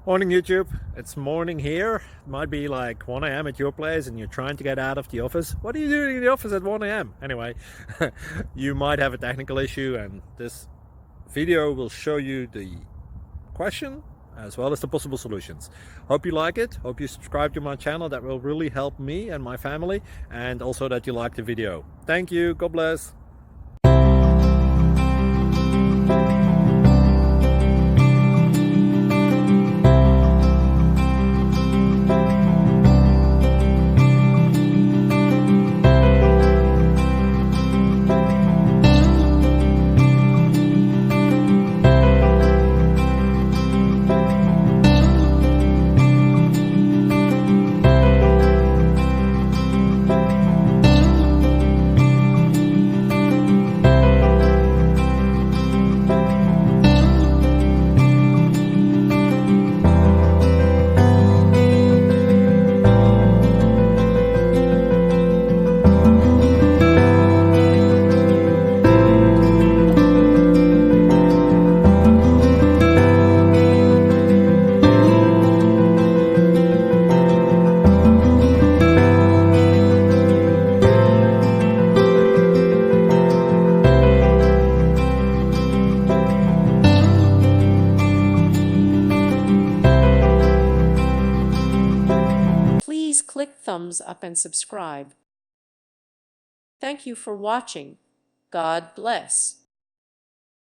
Morning YouTube, it's morning here. It might be like 1 a.m. at your place and you're trying to get out of the office. What are you doing in the office at 1 a.m.? Anyway, you might have a technical issue and this video will show you the question as well as the possible solutions. Hope you like it, hope you subscribe to my channel. That will really help me and my family, and also that you like the video. Thank you, God bless. Please click thumbs up and subscribe. Thank you for watching. God bless.